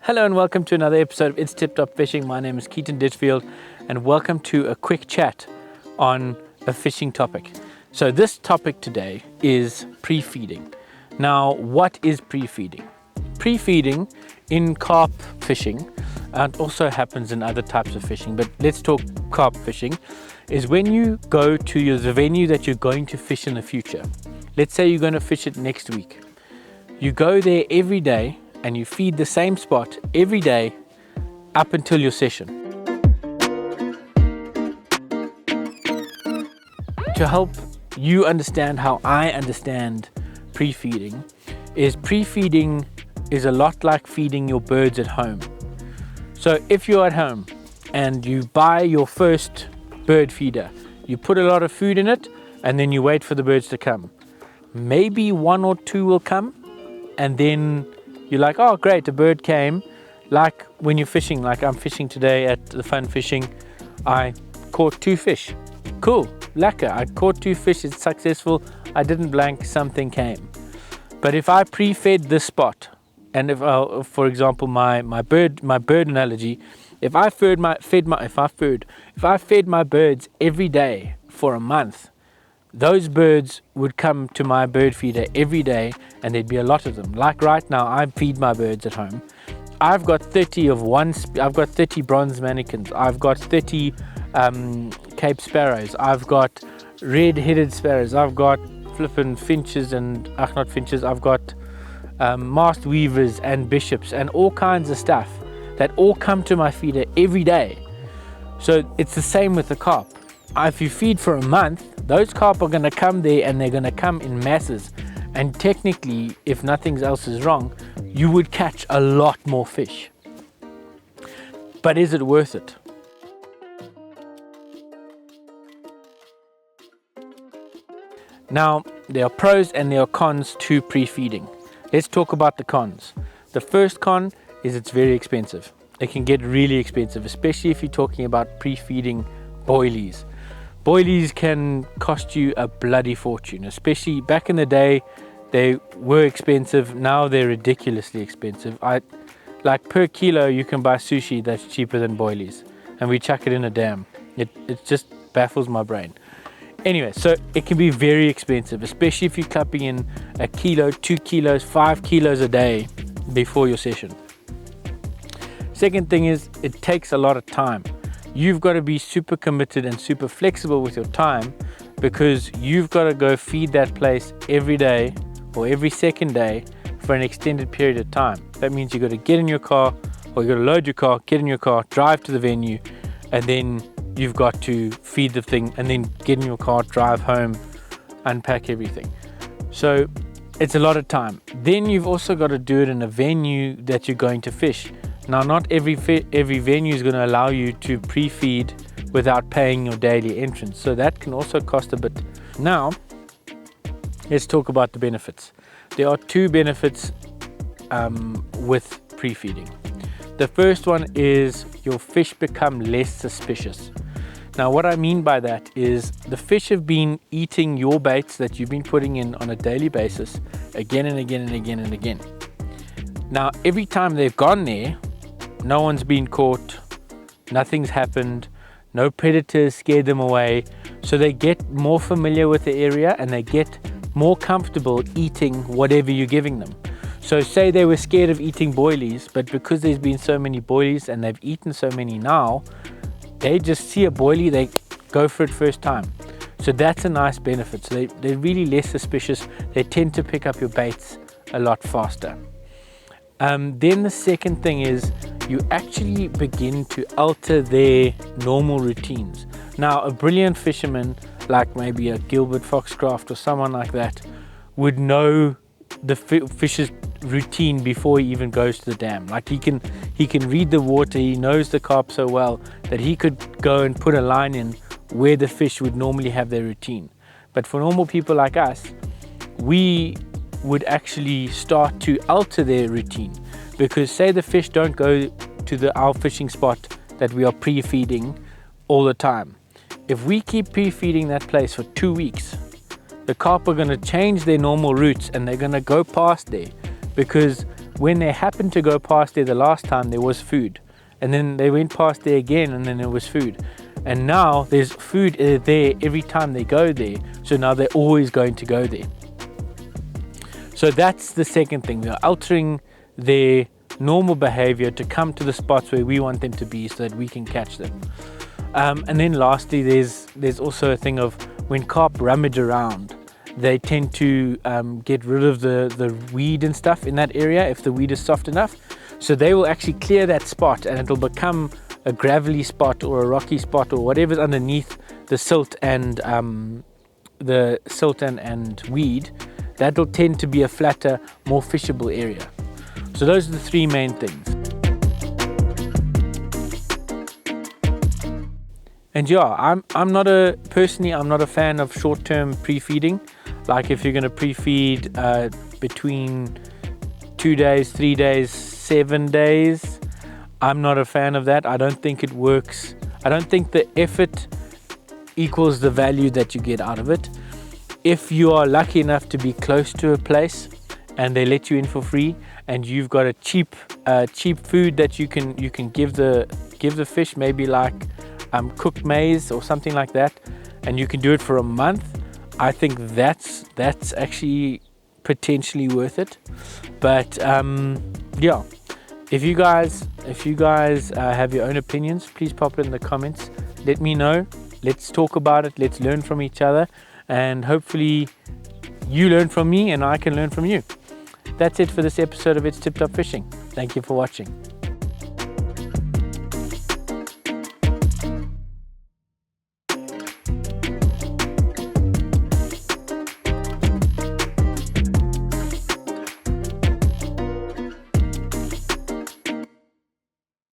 Hello and welcome to another episode of It's Tip Top Fishing. My name is Keaton Ditchfield and welcome to a quick chat on a fishing topic. So this topic today is pre-feeding. Now, what is pre-feeding? Pre-feeding in carp fishing, and also happens in other types of fishing, but let's talk carp fishing, is when you go to the venue that you're going to fish in the future. Let's say you're going to fish it next week. You go there every day and you feed the same spot every day up until your session. To help you understand how I understand pre-feeding is a lot like feeding your birds at home. So if you're at home and you buy your first bird feeder, you put a lot of food in it and then you wait for the birds to come. Maybe one or two will come and then you're like, oh great, a bird came. Like when you're fishing, like I'm fishing today at the Fun Fishing, I caught 2 fish. Cool, lekker, I caught 2 fish, it's successful, I didn't blank, something came. But if I pre-fed this spot, and if for example my bird analogy, if I fed my birds every day for a month, those birds would come to my bird feeder every day and there'd be a lot of them. Like right now, I feed my birds at home. I've got 30 I've got 30 bronze mannequins. I've got 30 Cape sparrows. I've got red-headed sparrows. I've got flippin' finches and, not finches, I've got mast weavers and bishops and all kinds of stuff that all come to my feeder every day. So it's the same with the carp. If you feed for a month, those carp are going to come there and they're going to come in masses. And technically, if nothing else is wrong, you would catch a lot more fish. But is it worth it? Now, there are pros and there are cons to pre-feeding. Let's talk about the cons. The first con is it's very expensive. It can get really expensive, especially if you're talking about pre-feeding boilies. Boilies can cost you a bloody fortune, especially back in the day. They were expensive. Now they're ridiculously expensive. Like per kilo, you can buy sushi that's cheaper than boilies, and we chuck it in a dam. It just baffles my brain. Anyway, so it can be very expensive, especially if you're clapping in a kilo, 2 kilos, 5 kilos a day before your session. Second thing is it takes a lot of time. You've got to be super committed and super flexible with your time, because you've got to go feed that place every day or every second day for an extended period of time. That means you've got to get in your car, or you've got to load your car, get in your car, drive to the venue, and then you've got to feed the thing and then get in your car, drive home, unpack everything. So it's a lot of time. Then you've also got to do it in a venue that you're going to fish. Now, not every venue is going to allow you to pre-feed without paying your daily entrance. So that can also cost a bit. Now, let's talk about the benefits. There are 2 benefits with pre-feeding. The first one is your fish become less suspicious. Now, what I mean by that is the fish have been eating your baits that you've been putting in on a daily basis again and again and again and again. Now, every time they've gone there, no one's been caught, nothing's happened, no predators scared them away. So they get more familiar with the area and they get more comfortable eating whatever you're giving them. So say they were scared of eating boilies, but because there's been so many boilies and they've eaten so many now, they just see a boilie, they go for it first time. So that's a nice benefit. So they're really less suspicious. They tend to pick up your baits a lot faster. Then the second thing is you actually begin to alter their normal routines. Now, a brilliant fisherman, like maybe a Gilbert Foxcroft or someone like that, would know the fish's routine before he even goes to the dam. Like he can read the water, he knows the carp so well that he could go and put a line in where the fish would normally have their routine. But for normal people like us, we would actually start to alter their routine, because say the fish don't go to our fishing spot that we are pre-feeding all the time. If we keep pre-feeding that place for 2 weeks, the carp are going to change their normal routes and they're going to go past there, because when they happened to go past there the last time, there was food, and then they went past there again, and then there was food, and now there's food there every time they go there, so now they're always going to go there. So that's the second thing. They're altering their normal behavior to come to the spots where we want them to be so that we can catch them. And then lastly, there's also a thing of when carp rummage around, they tend to get rid of the weed and stuff in that area if the weed is soft enough. So they will actually clear that spot, and it'll become a gravelly spot or a rocky spot or whatever's underneath the silt and weed. That'll tend to be a flatter, more fishable area. So those are the three main things. And yeah, I'm not a fan of short-term pre-feeding. Like if you're going to pre-feed between 2 days, 3 days, 7 days, I'm not a fan of that. I don't think it works. I don't think the effort equals the value that you get out of it. If you are lucky enough to be close to a place and they let you in for free, and you've got a cheap food that you can give the fish, maybe like cooked maize or something like that, and you can do it for a month, I think that's actually potentially worth it. But yeah, if you guys have your own opinions, please pop it in the comments. Let me know. Let's talk about it. Let's learn from each other, and hopefully you learn from me and I can learn from you. That's it for this episode of It's Tip Top Fishing. Thank you for watching.